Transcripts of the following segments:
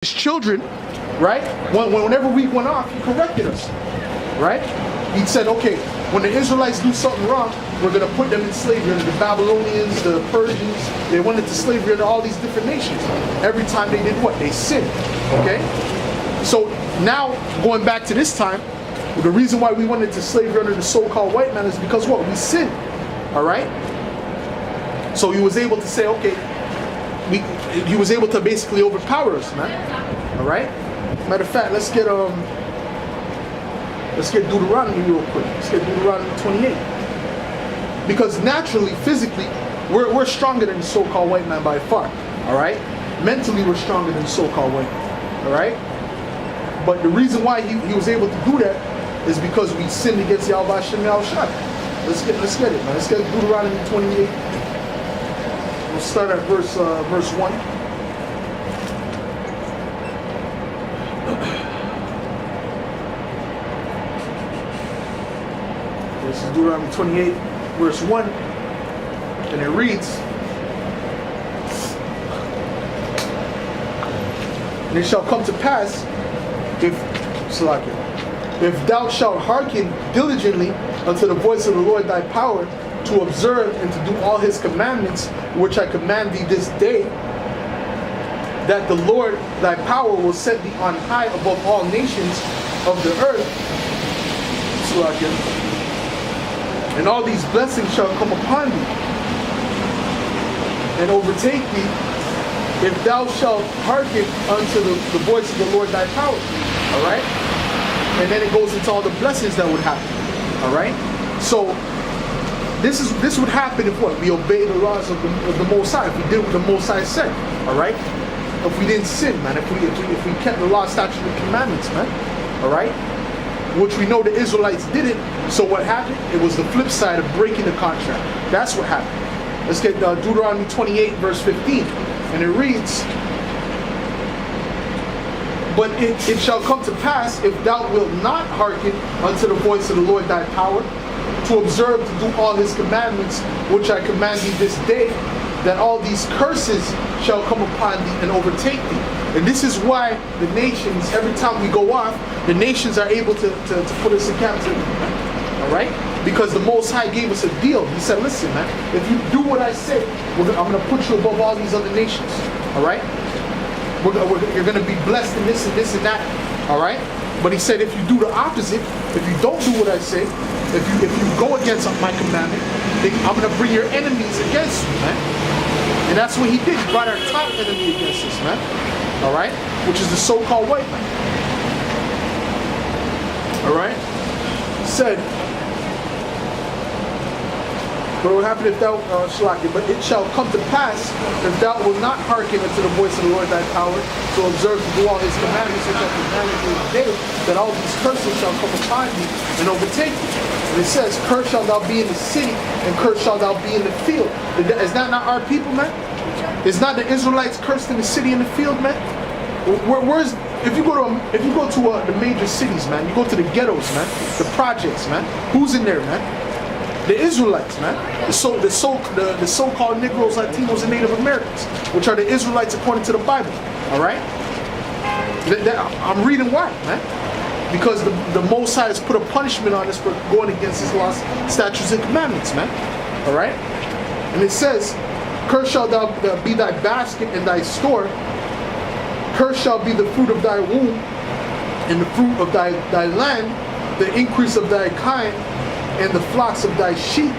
his children, right? Whenever we went off, he corrected us, right? He said, okay, when the Israelites do something wrong, we're going to put them in slavery under the Babylonians, the Persians. They went into slavery under all these different nations. Every time they did what? They sinned, okay? So now, going back to this time, the reason why we went into slavery under the so-called white man is because what? We sinned, all right? So he was able to say, okay, he was able to basically overpower us, man. All right. Matter of fact, let's get Deuteronomy real quick. Let's get Deuteronomy 28. Because naturally, physically, we're stronger than the so-called white man by far. All right. Mentally, we're stronger than the so-called white man. All right. But the reason why he was able to do that is because we sinned against Yahweh Shem Yahushua. Let's get it, man. Let's get Deuteronomy 28. We'll start at verse 1. This is Deuteronomy 28, verse 1. And it reads, and it shall come to pass, if thou shalt hearken diligently unto the voice of the Lord thy power, to observe and to do all his commandments, which I command thee this day, that the Lord thy power will set thee on high above all nations of the earth, and all these blessings shall come upon thee, and overtake thee, if thou shalt hearken unto the voice of the Lord thy power. Alright? And then it goes into all the blessings that would happen. Alright? So, this would happen if what? We obey the laws of the Most High. If we did what the Most High said, all right. If we didn't sin, man. If we kept the law, statutes, and commandments, man. All right. Which we know the Israelites didn't. So what happened? It was the flip side of breaking the contract. That's what happened. Let's get Deuteronomy 28, verse 15, and it reads, "But it shall come to pass, if thou wilt not hearken unto the voice of the Lord thy power, to observe to do all his commandments, which I command thee this day, that all these curses shall come upon thee and overtake thee." And this is why the nations, every time we go off, the nations are able to put us in captivity. Alright? Because the Most High gave us a deal. He said, listen, man, if you do what I say, I'm going to put you above all these other nations. Alright? You're going to be blessed in this and this and that. Alright? But he said, if you do the opposite, if you don't do what I say, if you go against my commandment, then I'm going to bring your enemies against you, man. And that's what he did. He brought our top enemy against us, man. All right? Which is the so-called white man. All right? He said, but what happened if thou, but it shall come to pass, if thou wilt not hearken unto the voice of the Lord thy power, to observe to do all his commandments, which I commanded thee today, that all these curses shall come upon thee and overtake thee. And it says, cursed shalt thou be in the city, and cursed shalt thou be in the field. Is that not our people, man? Is not the Israelites cursed in the city and the field, man? Where's if you go to the major cities, man, you go to the ghettos, man, the projects, man. Who's in there, man? The Israelites, man. The so-called Negroes, Latinos, and Native Americans, which are the Israelites according to the Bible. All right. I'm reading why, man. Because the Most High has put a punishment on us for going against his laws, statutes, and commandments, man. All right. And it says, "Cursed shall thou be thy basket and thy store. Cursed shall be the fruit of thy womb, and the fruit of thy land, the increase of thy kind, and the flocks of thy sheep.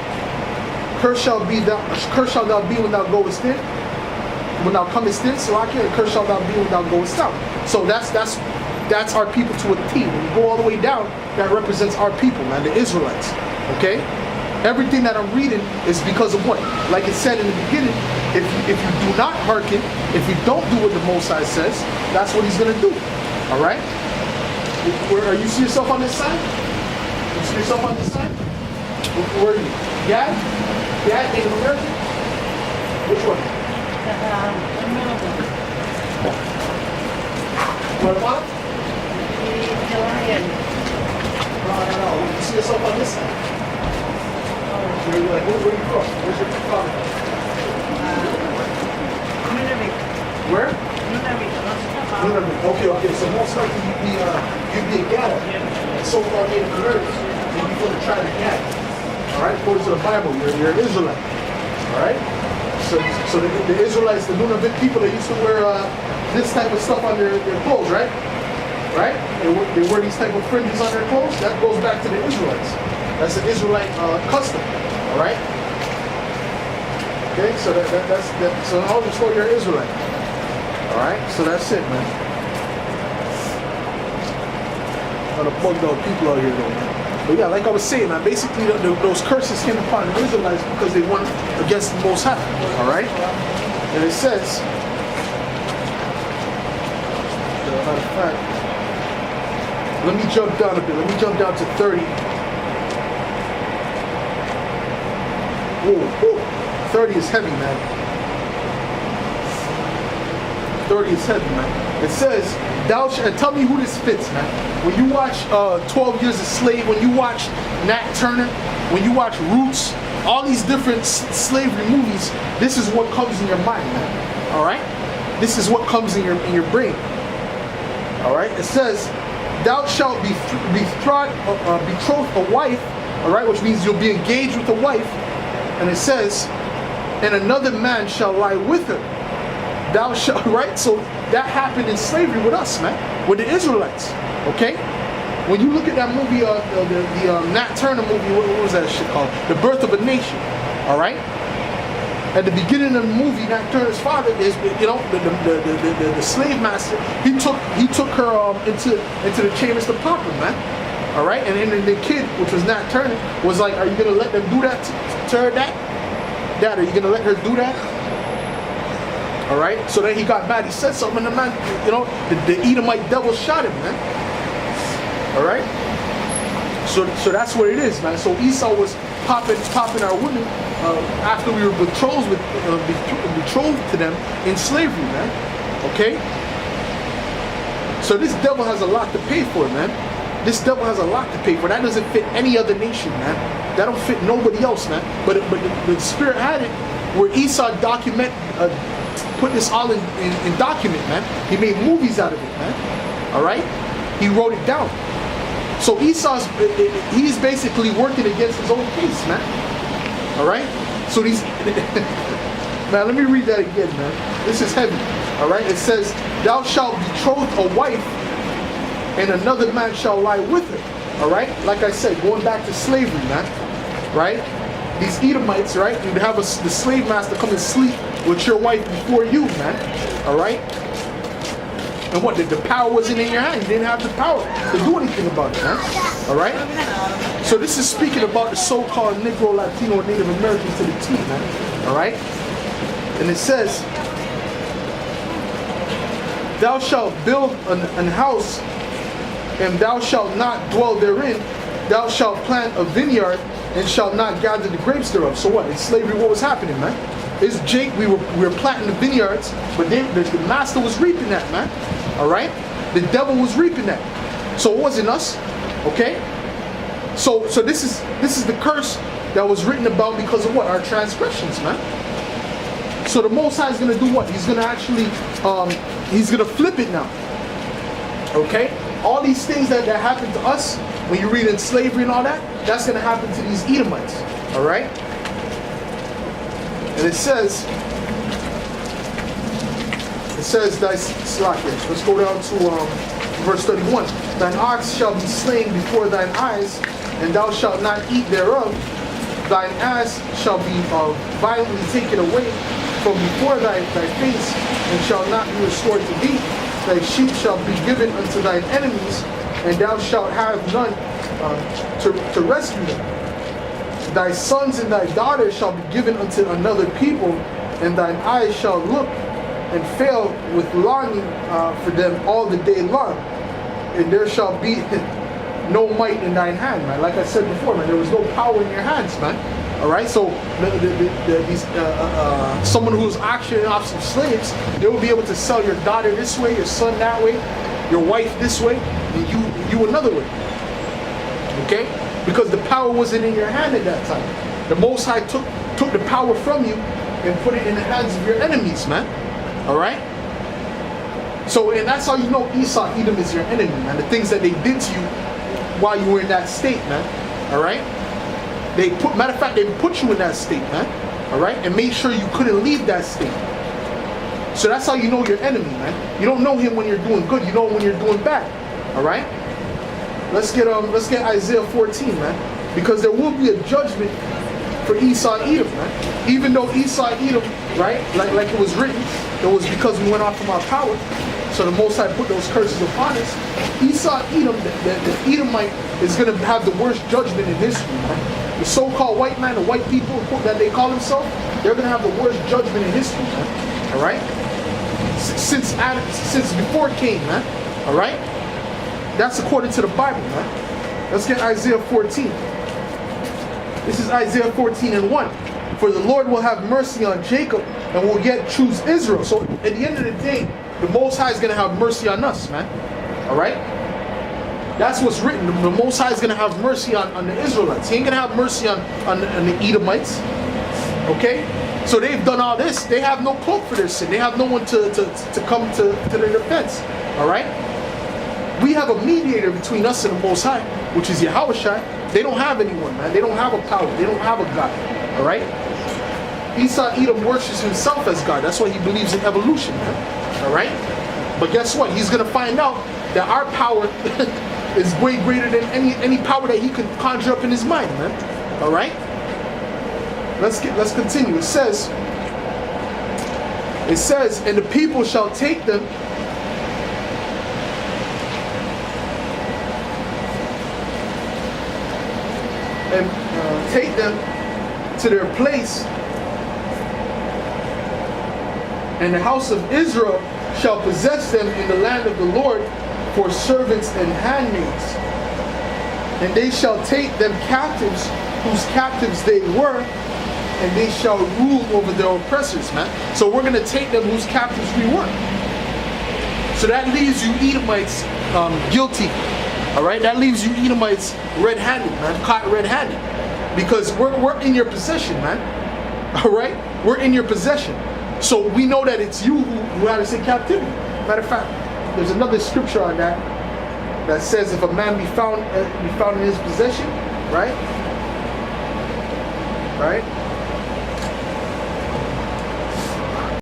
Cursed shall thou be when thou goest in, when thou comest in, and cursed shall thou be when thou goest out." So that's our people to a T. When you go all the way down, that represents our people, man, the Israelites. Okay? Everything that I'm reading is because of what? Like it said in the beginning, if you do not hearken, if you don't do what the Most High says, that's what he's going to do. Alright? Are you see yourself on this side? You see yourself on this side? Where are you? Gad? Gad, Native American? Which one? Guatemala? No. You see yourself on this side? Where are you from? Where's your father? Where? Okay. So most likely you'd be a Gad, so-called Native American, and you're going to try to Gad. All right, according to the Bible, you're an Israelite. All right. So the Israelites, the Nunavut people, they used to wear this type of stuff on their clothes, right? Right? They wear these type of fringes on their clothes. That goes back to the Israelites. That's an Israelite custom. All right. Okay, so that's so I'll just know you're an Israelite. All right, so that's it, man. Got to plug those people out here, though, man. But yeah, like I was saying, man, basically those curses came upon the Israelites because they went against the Most High. All right, and it says, matter of fact, let me jump down a bit. Let me jump down to 30. Whoa. 30 is heavy, man. 30 is heavy, man. It says, thou shalt, tell me who this fits, man. When you watch 12 Years a Slave, when you watch Nat Turner, when you watch Roots, all these different slavery movies, this is what comes in your mind, man. All right? This is what comes in your brain. All right? It says, thou shalt betroth a wife, all right, which means you'll be engaged with a wife. And it says, and another man shall lie with her. Thou shalt, right? So that happened in slavery with us, man, with the Israelites. Okay? When you look at that movie, the Nat Turner movie, what was that shit called? The Birth of a Nation. All right? At the beginning of the movie, Nat Turner's father is, you know, the slave master. He took her into the chambers to pop him, man. All right? And then the kid, which was Nat Turner, was like, "Are you gonna let them do that to her, Dad? Dad, are you gonna let her do that?" All right. So then he got mad. He said something, and the man, you know, the Edomite devil shot him, man. All right. So that's what it is, man. So Esau was popping our women after we were betrothed to them in slavery, man. Okay. So this devil has a lot to pay for, man. This devil has a lot to pay for. That doesn't fit any other nation, man. That don't fit nobody else, man. But the Spirit had it where Esau put this all in document, man. He made movies out of it, man. All right? He wrote it down. So Esau's, he's basically working against his own case, man. All right? So these, man, let me read that again, man. This is heavy. All right? It says, thou shalt betroth a wife, and another man shall lie with her. All right? Like I said, going back to slavery, man. Right? These Edomites, right? You'd have the slave master come and sleep with your wife before you, man. All right? And what? The power wasn't in your hand. You didn't have the power to do anything about it, man. All right? So this is speaking about the so-called Negro, Latino, Native Americans to the T, man. All right? And it says, thou shalt build an house, and thou shalt not dwell therein. Thou shalt plant a vineyard, and shalt not gather the grapes thereof. So what? In slavery, what was happening, man? It's Jake, we were planting the vineyards, but then the master was reaping that, man. All right? The devil was reaping that. So it wasn't us. Okay? So this is the curse that was written about because of what? Our transgressions, man. So the Most High is going to do what? He's going to actually, he's going to flip it now. Okay? All these things that happened to us, when you read in slavery and all that, that's going to happen to these Edomites. All right? And it says, let's go down to verse 31. Thine ox shall be slain before thine eyes, and thou shalt not eat thereof. Thine ass shall be violently taken away from before thy face, and shall not be restored to thee. Thy sheep shall be given unto thine enemies, and thou shalt have none to rescue them. Thy sons and thy daughters shall be given unto another people, and thine eyes shall look and fail with longing for them all the day long. And there shall be no might in thine hand, man. Like I said before, man, there was no power in your hands, man. All right, so someone who's auctioning off some slaves, they will be able to sell your daughter this way, your son that way, your wife this way, and you another way. Okay? Because the power wasn't in your hand at that time. The Most High took the power from you and put it in the hands of your enemies, man. All right? So, and that's how you know Esau, Edom is your enemy, man. The things that they did to you while you were in that state, man. All right? Matter of fact, they put you in that state, man. All right? And made sure you couldn't leave that state. So that's how you know your enemy, man. You don't know him when you're doing good. You know him when you're doing bad. All right? Let's get Isaiah 14, man. Because there will be a judgment for Esau, Edom, man. Even though Esau, Edom, right? Like it was written, it was because we went off from our power. So the Most High put those curses upon us. Esau, Edom, the Edomite is going to have the worst judgment in history, man. The so-called white man, the white people that they call themselves, they're going to have the worst judgment in history, man. All right? Since before Cain, man. All right? That's according to the Bible, man. Let's get Isaiah 14. This is Isaiah 14 and 1. For the Lord will have mercy on Jacob and will yet choose Israel. So at the end of the day, the Most High is going to have mercy on us, man. All right? That's what's written. The Most High is going to have mercy on the Israelites. He ain't going to have mercy on the Edomites. Okay? So they've done all this. They have no cloak for their sin. They have no one to come to their defense. All right? We have a mediator between us and the Most High, which is Yahushua. They don't have anyone, man. They don't have a power. They don't have a God. All right? Esau, Edom worships himself as God. That's why he believes in evolution, man. All right? But guess what? He's going to find out that our power is way greater than any power that he could conjure up in his mind, man. All right? Let's continue. It says, and the people shall take them and take them to their place, and the house of Israel shall possess them in the land of the Lord for servants and handmaids. And they shall take them captives, whose captives they were, and they shall rule over their oppressors, man. So we're going to take them whose captives we were. So that leaves you Edomites guilty. All right? That leaves you Edomites red-handed, man. Caught red-handed. Because we're in your possession, man. All right? We're in your possession. So we know that it's you who had us in captivity. Matter of fact, there's another scripture on that that says if a man be found in his possession, right? Right?